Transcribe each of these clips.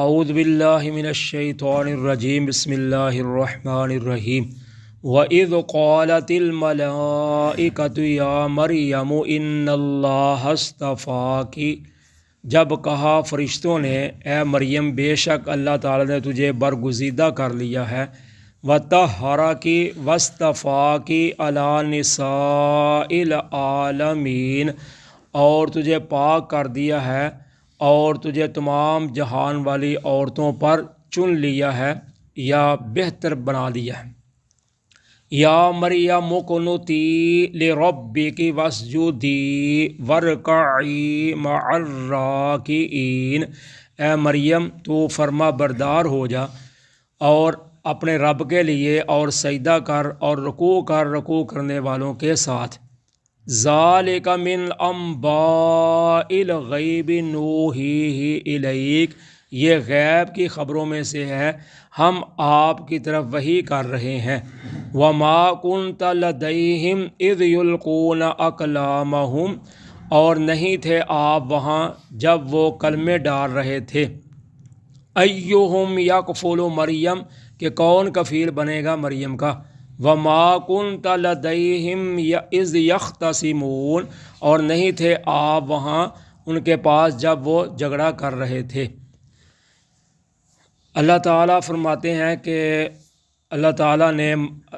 اعوذ باللہ من الشیطان الرجیم بسم اللہ الرحمن الرحیم وَإِذْ قَالَتِ الْمَلَائِكَةُ يَا مَرْيَمُ إِنَّ اللَّهَ اصْطَفَاكِ، جب کہا فرشتوں نے اے مریم بے شک اللہ تعالیٰ نے تجھے برگزیدہ کر لیا ہے، وَطَہَّرَكِ وَاصْطَفَاكِ عَلَىٰ نِسَاءِ الْعَالَمِينَ، اور تجھے پاک کر دیا ہے اور تجھے تمام جہان والی عورتوں پر چن لیا ہے یا بہتر بنا لیا ہے۔ یا مریم اقنتی لربک واسجدی وارکعی مع الراکعین، اے مریم تو فرما بردار ہو جا اور اپنے رب کے لیے اور سجدہ کر اور رکوع کرنے والوں کے ساتھ۔ ذالک من انباء الغیب نوحیہ الیک، یہ غیب کی خبروں میں سے ہے، ہم آپ کی طرف وحی کر رہے ہیں۔ وما کنت لدیہم اذ یلقون اقلامہم، اور نہیں تھے آپ وہاں جب وہ کلمے ڈال رہے تھے۔ ایہم یکفل مریم، کہ کون کفیل بنے گا مریم کا۔ وما کنت لدیہم اذ یختصمون، اور نہیں تھے آپ وہاں ان کے پاس جب وہ جھگڑا کر رہے تھے۔ اللہ تعالیٰ فرماتے ہیں کہ اللہ تعالیٰ نے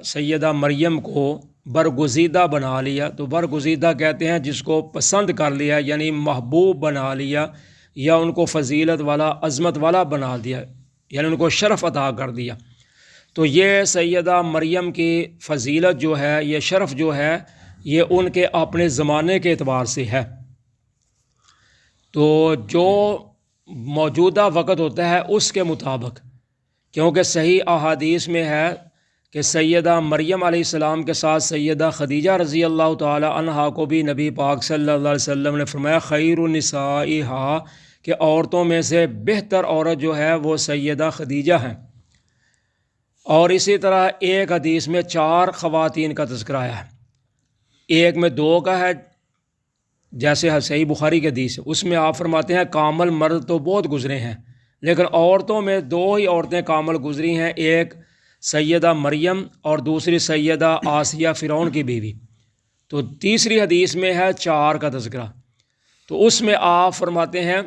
سیدہ مریم کو برگزیدہ بنا لیا۔ تو برگزیدہ کہتے ہیں جس کو پسند کر لیا، یعنی محبوب بنا لیا، یا ان کو فضیلت والا عظمت والا بنا دیا، یعنی ان کو شرف عطا کر دیا۔ تو یہ سیدہ مریم کی فضیلت جو ہے، یہ شرف جو ہے، یہ ان کے اپنے زمانے کے اعتبار سے ہے۔ تو جو موجودہ وقت ہوتا ہے اس کے مطابق، کیونکہ صحیح احادیث میں ہے کہ سیدہ مریم علیہ السلام کے ساتھ سیدہ خدیجہ رضی اللہ تعالی عنہا کو بھی نبی پاک صلی اللہ علیہ وسلم نے فرمایا خیر النسائہا، کہ عورتوں میں سے بہتر عورت جو ہے وہ سیدہ خدیجہ ہیں۔ اور اسی طرح ایک حدیث میں 4 خواتین کا تذکرہ ہے، ایک میں 2 کا ہے، جیسے صحیح بخاری کی حدیث ہے، اس میں آپ فرماتے ہیں کامل مرد تو بہت گزرے ہیں، لیکن عورتوں میں 2 ہی عورتیں کامل گزری ہیں، ایک سیدہ مریم اور دوسری سیدہ آسیہ فرعون کی بیوی۔ تو تیسری حدیث میں ہے 4 کا تذکرہ۔ تو اس میں آپ فرماتے ہیں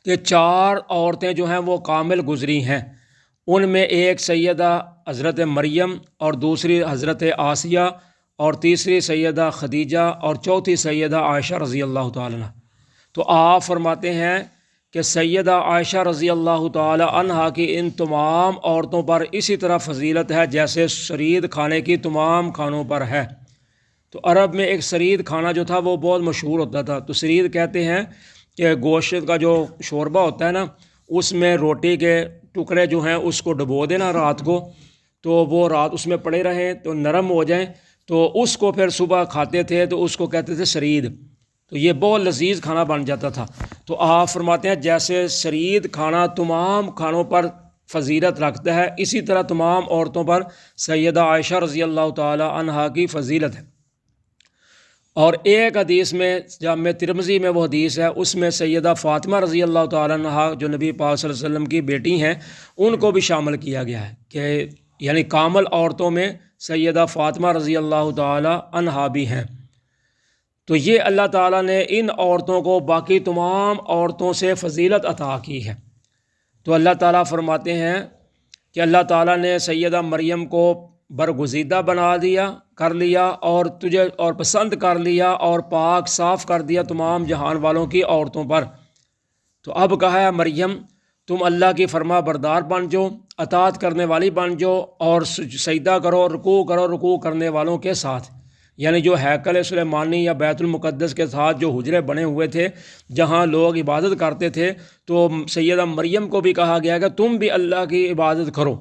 کہ 4 عورتیں جو ہیں وہ کامل گزری ہیں، ان میں ایک سیدہ حضرت مریم اور دوسری حضرت آسیہ اور تیسری سیدہ خدیجہ اور چوتھی سیدہ عائشہ رضی اللہ تعالیٰ عنہ۔ تو آپ فرماتے ہیں کہ سیدہ عائشہ رضی اللہ تعالیٰ عنہ کی ان تمام عورتوں پر اسی طرح فضیلت ہے جیسے سرید کھانے کی تمام کھانوں پر ہے۔ تو عرب میں ایک سرید کھانا جو تھا وہ بہت مشہور ہوتا تھا۔ تو سرید کہتے ہیں کہ گوشت کا جو شوربہ ہوتا ہے نا، اس میں روٹی کے ٹکڑے جو ہیں اس کو ڈبو دینا رات کو، تو وہ رات اس میں پڑے رہیں تو نرم ہو جائیں، تو اس کو پھر صبح کھاتے تھے، تو اس کو کہتے تھے سرید۔ تو یہ بہت لذیذ کھانا بن جاتا تھا۔ تو آپ فرماتے ہیں جیسے سرید کھانا تمام کھانوں پر فضیلت رکھتا ہے، اسی طرح تمام عورتوں پر سیدہ عائشہ رضی اللہ تعالی عنہا کی فضیلت ہے۔ اور ایک حدیث میں جامع ترمذی میں وہ حدیث ہے، اس میں سیدہ فاطمہ رضی اللہ تعالیٰ عنہا جو نبی پاک صلی اللہ علیہ وسلم کی بیٹی ہیں، ان کو بھی شامل کیا گیا ہے کہ یعنی کامل عورتوں میں سیدہ فاطمہ رضی اللہ تعالیٰ عنہا بھی ہیں۔ تو یہ اللہ تعالیٰ نے ان عورتوں کو باقی تمام عورتوں سے فضیلت عطا کی ہے۔ تو اللہ تعالیٰ فرماتے ہیں کہ اللہ تعالیٰ نے سیدہ مریم کو برگزیدہ بنا دیا کر لیا اور تجھے اور پسند کر لیا اور پاک صاف کر دیا تمام جہان والوں کی عورتوں پر۔ تو اب کہا ہے مریم تم اللہ کی فرما بردار بن جاؤ، اطاعت کرنے والی بن جاؤ اور سجدہ کرو، رکوع کرنے والوں کے ساتھ، یعنی جو ہیکل سلیمانی یا بیت المقدس کے ساتھ جو حجرے بنے ہوئے تھے جہاں لوگ عبادت کرتے تھے، تو سیدہ مریم کو بھی کہا گیا کہ تم بھی اللہ کی عبادت کرو۔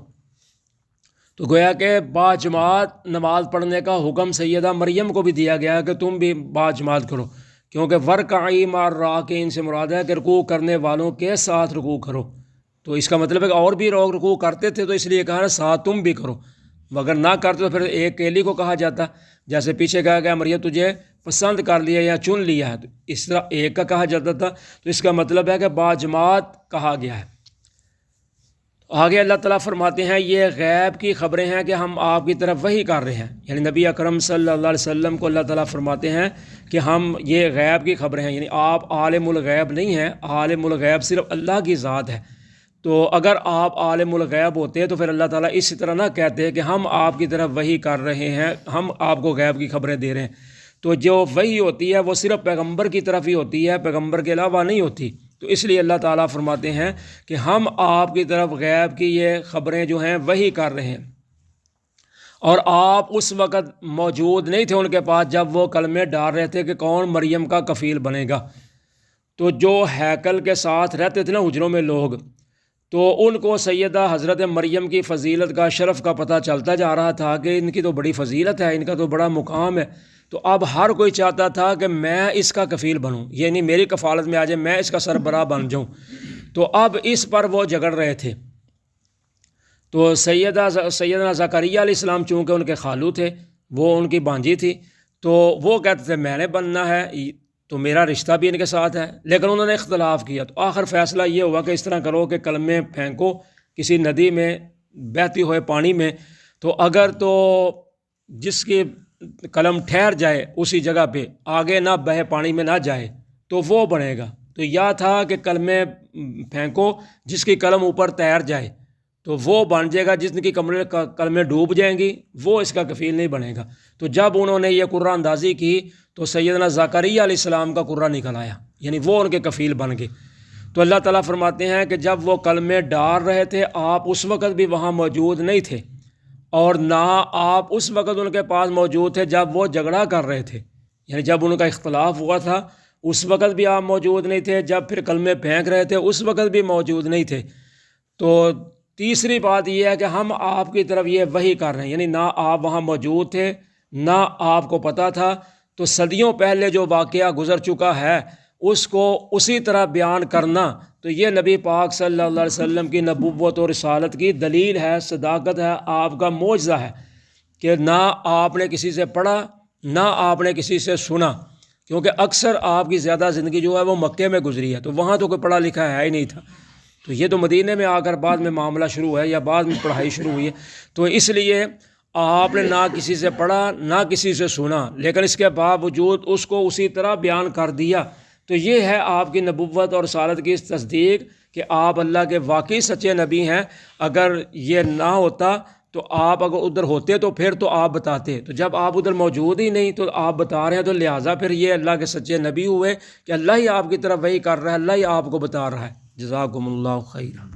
تو گویا کہ باجماعت نماز پڑھنے کا حکم سیدہ مریم کو بھی دیا گیا کہ تم بھی باجماعت کرو، کیونکہ ورکعی مع الراکعین سے مراد ہے کہ رکوع کرنے والوں کے ساتھ رکوع کرو۔ تو اس کا مطلب ہے کہ اور بھی لوگ رکوع کرتے تھے تو اس لیے کہا نا ساتھ تم بھی کرو، مگر نہ کرتے تو پھر ایک اکیلی کو کہا جاتا، جیسے پیچھے کہا گیا مریم تجھے پسند کر لیا یا چن لیا ہے، تو اس طرح ایک کا کہا جاتا تھا۔ تو اس کا مطلب ہے کہ باجماعت کہا گیا ہے۔ آگے اللہ تعالیٰ فرماتے ہیں یہ غیب کی خبریں ہیں کہ ہم آپ کی طرف وحی کر رہے ہیں، یعنی نبی اکرم صلی اللہ علیہ وسلم کو اللہ تعالیٰ فرماتے ہیں کہ ہم یہ غیب کی خبریں ہیں، یعنی آپ عالم الغیب نہیں ہیں، عالم الغیب صرف اللہ کی ذات ہے۔ تو اگر آپ عالم الغیب ہوتے تو پھر اللہ تعالیٰ اسی طرح نہ کہتے کہ ہم آپ کی طرف وحی کر رہے ہیں، ہم آپ کو غیب کی خبریں دے رہے ہیں۔ تو جو وحی ہوتی ہے وہ صرف پیغمبر کی طرف ہی ہوتی ہے، پیغمبر کے علاوہ نہیں ہوتی۔ تو اس لیے اللہ تعالیٰ فرماتے ہیں کہ ہم آپ کی طرف غیب کی یہ خبریں جو ہیں وحی کر رہے ہیں، اور آپ اس وقت موجود نہیں تھے ان کے پاس جب وہ کلمے ڈال رہے تھے کہ کون مریم کا کفیل بنے گا۔ تو جو ہیکل کے ساتھ رہتے تھے نا حجروں میں لوگ، تو ان کو سیدہ حضرت مریم کی فضیلت کا، شرف کا پتہ چلتا جا رہا تھا کہ ان کی تو بڑی فضیلت ہے، ان کا تو بڑا مقام ہے۔ تو اب ہر کوئی چاہتا تھا کہ میں اس کا کفیل بنوں، یعنی میری کفالت میں آ جائے، میں اس کا سربراہ بن جاؤں۔ تو اب اس پر وہ جھگڑ رہے تھے۔ تو سیدنا زکریا علیہ السلام چونکہ ان کے خالو تھے، وہ ان کی بانجی تھی، تو وہ کہتے تھے میں نے بننا ہے، تو میرا رشتہ بھی ان کے ساتھ ہے، لیکن انہوں نے اختلاف کیا۔ تو آخر فیصلہ یہ ہوا کہ اس طرح کرو کہ کلمے پھینکو کسی ندی میں، بہتی ہوئے پانی میں، تو اگر تو جس کی قلم ٹھہر جائے اسی جگہ پہ، آگے نہ بہے، پانی میں نہ جائے، تو وہ بنے گا۔ تو یا تھا کہ کلمے پھینکو جس کی قلم اوپر تیر جائے تو وہ بن جائے گا، جس کی قلمیں ڈوب جائیں گی وہ اس کا کفیل نہیں بنے گا۔ تو جب انہوں نے یہ قرہ اندازی کی تو سیدنا زکریا علیہ السلام کا قرہ نکل آیا، یعنی وہ ان کے کفیل بن گئے۔ تو اللہ تعالیٰ فرماتے ہیں کہ جب وہ کلمے ڈال رہے تھے آپ اس وقت بھی وہاں موجود نہیں تھے، اور نہ آپ اس وقت ان کے پاس موجود تھے جب وہ جھگڑا کر رہے تھے، یعنی جب ان کا اختلاف ہوا تھا اس وقت بھی آپ موجود نہیں تھے، جب پھر کلمے پھینک رہے تھے اس وقت بھی موجود نہیں تھے۔ تو تیسری بات یہ ہے کہ ہم آپ کی طرف یہ وحی کر رہے ہیں، یعنی نہ آپ وہاں موجود تھے نہ آپ کو پتہ تھا۔ تو صدیوں پہلے جو واقعہ گزر چکا ہے اس کو اسی طرح بیان کرنا، تو یہ نبی پاک صلی اللہ علیہ وسلم کی نبوت اور رسالت کی دلیل ہے، صداقت ہے، آپ کا معجزہ ہے کہ نہ آپ نے کسی سے پڑھا نہ آپ نے کسی سے سنا، کیونکہ اکثر آپ کی زیادہ زندگی جو ہے وہ مکے میں گزری ہے، تو وہاں تو کوئی پڑھا لکھا ہے ہی نہیں تھا۔ تو یہ تو مدینے میں آ کر بعد میں معاملہ شروع ہے یا بعد میں پڑھائی شروع ہوئی ہے۔ تو اس لیے آپ نے نہ کسی سے پڑھا نہ کسی سے سنا، لیکن اس کے باوجود اس کو اسی طرح بیان کر دیا۔ تو یہ ہے آپ کی نبوت اور رسالت کی تصدیق کہ آپ اللہ کے واقعی سچے نبی ہیں۔ اگر یہ نہ ہوتا تو آپ اگر ادھر ہوتے تو پھر تو آپ بتاتے، تو جب آپ ادھر موجود ہی نہیں تو آپ بتا رہے ہیں، تو لہٰذا پھر یہ اللہ کے سچے نبی ہوئے کہ اللہ ہی آپ کی طرف وحی کر رہا ہے، اللہ ہی آپ کو بتا رہا ہے۔ جزاکم اللہ خیر۔